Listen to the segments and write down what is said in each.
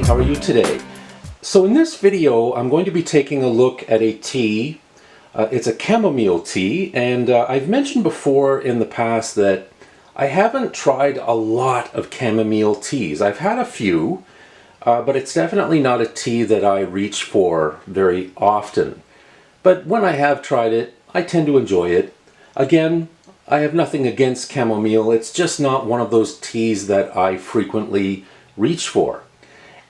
how are you today? So in this video I'm going to be taking a look at a tea. It's a chamomile tea, and I've mentioned before in the past that I haven't tried a lot of chamomile teas. I've had a few, but it's definitely not a tea that I reach for very often. But when I have tried it, I tend to enjoy it. Again, I have nothing against chamomile, it's just not one of those teas that I frequently reach for.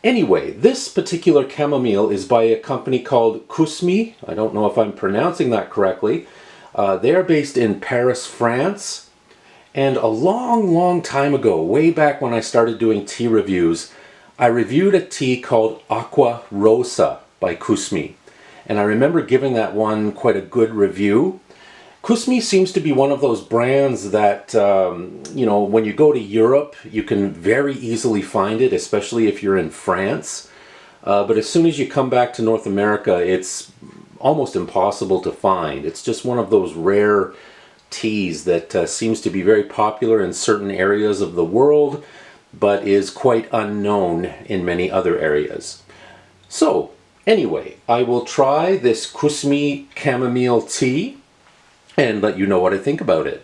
Anyway, this particular chamomile is by a company called Kusmi. I don't know if I'm pronouncing that correctly. They are based in Paris, France. And a long time ago, way back when I started doing tea reviews, I reviewed a tea called Aqua Rosa by Kusmi. And I remember giving that one quite a good review. Kusmi seems to be one of those brands that, when you go to Europe, you can very easily find it, especially if you're in France. But as soon as you come back to North America, it's almost impossible to find. It's just one of those rare teas that seems to be very popular in certain areas of the world, but is quite unknown in many other areas. So, anyway, I will try this Kusmi chamomile tea and let you know what I think about it.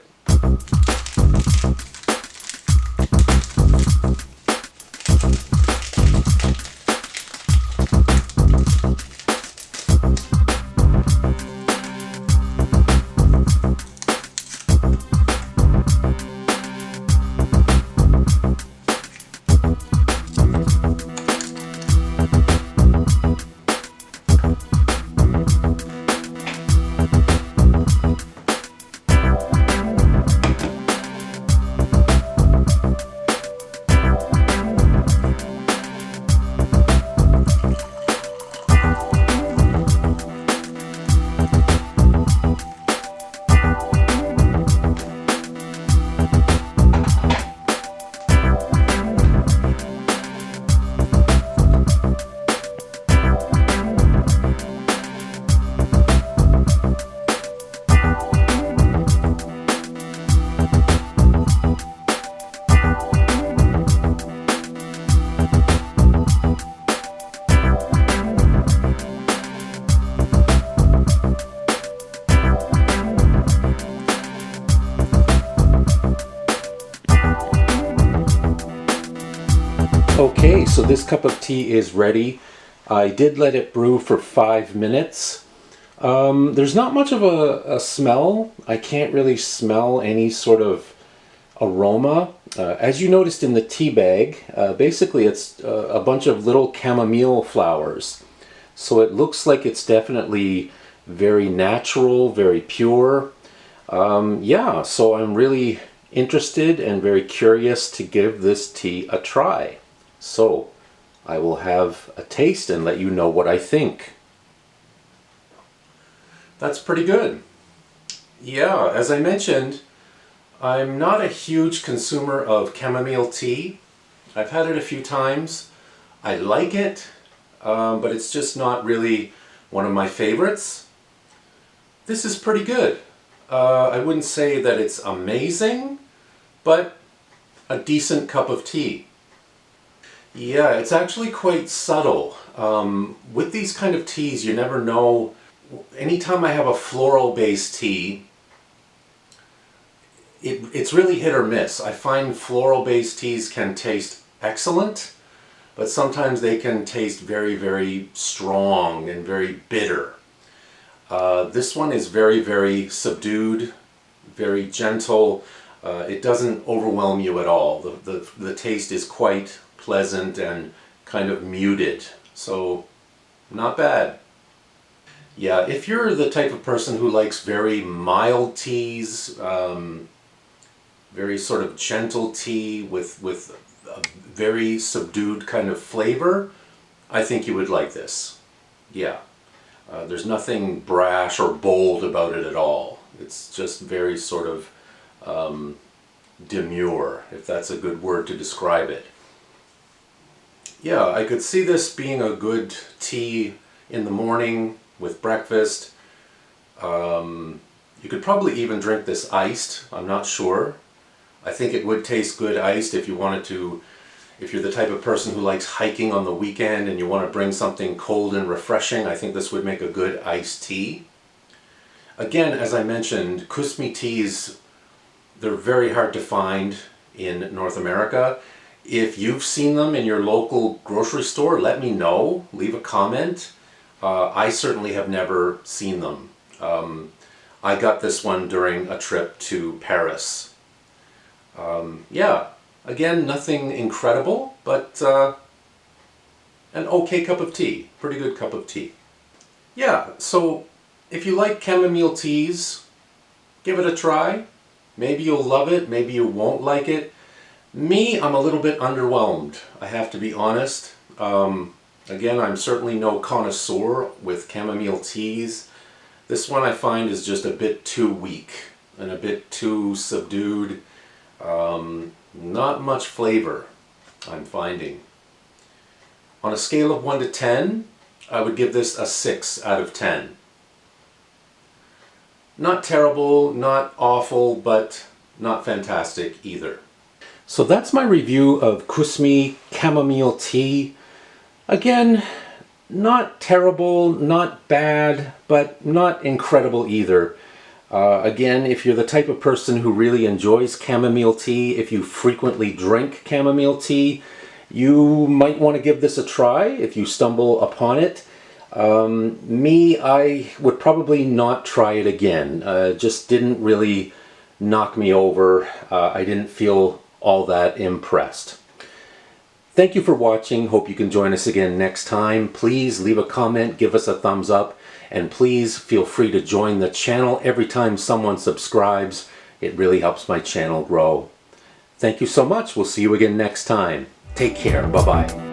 Okay, so this cup of tea is ready. I did let it brew for 5 minutes. There's not much of a smell. I can't really smell any sort of aroma. As you noticed in the tea bag, basically it's a bunch of little chamomile flowers. So it looks like it's definitely very natural, very pure. Yeah, so I'm really interested and very curious to give this tea a try. So, I will have a taste and let you know what I think. That's pretty good. Yeah, as I mentioned, I'm not a huge consumer of chamomile tea. I've had it a few times. I like it, but it's just not really one of my favorites. This is pretty good. I wouldn't say that it's amazing, but a decent cup of tea. Yeah, it's actually quite subtle. With these kind of teas, you never know. Anytime I have a floral-based tea, it's really hit or miss. I find floral-based teas can taste excellent, but sometimes they can taste very strong and very bitter. This one is very subdued, very gentle. It doesn't overwhelm you at all. The taste is quite pleasant and kind of muted, so not bad. Yeah, if you're the type of person who likes very mild teas, very sort of gentle tea with a very subdued kind of flavor, I think you would like this. Yeah, there's nothing brash or bold about it at all. It's just very sort of demure, if that's a good word to describe it. Yeah, I could see this being a good tea in the morning with breakfast. You could probably even drink this iced, I'm not sure. I think it would taste good iced if you wanted to If you're the type of person who likes hiking on the weekend and you want to bring something cold and refreshing, I think this would make a good iced tea. Again, as I mentioned, Kusmi teas, they're very hard to find in North America. If you've seen them in your local grocery store, let me know. Leave a comment. I certainly have never seen them. I got this one during a trip to Paris. Yeah, again, nothing incredible, but an okay cup of tea. Pretty good cup of tea. Yeah, so if you like chamomile teas, give it a try. Maybe you'll love it, maybe you won't like it. Me, I'm a little bit underwhelmed, I have to be honest. Again, I'm certainly no connoisseur with chamomile teas. This one I find is just a bit too weak and a bit too subdued. Not much flavor, I'm finding. On a scale of 1 to 10, I would give this a 6 out of 10. Not terrible, not awful, but not fantastic either. So that's my review of Kusmi chamomile tea. Again, not terrible, not bad, but not incredible either. Again, if you're the type of person who really enjoys chamomile tea, if you frequently drink chamomile tea, you might want to give this a try if you stumble upon it. Me, I would probably not try it again. Just didn't really knock me over. I didn't feel all that impressed. Thank you for watching. Hope you can join us again next time. Please leave a comment, give us a thumbs up, and please feel free to join the channel every time someone subscribes. It really helps my channel grow. Thank you so much. We'll see you again next time. Take care. Bye-bye.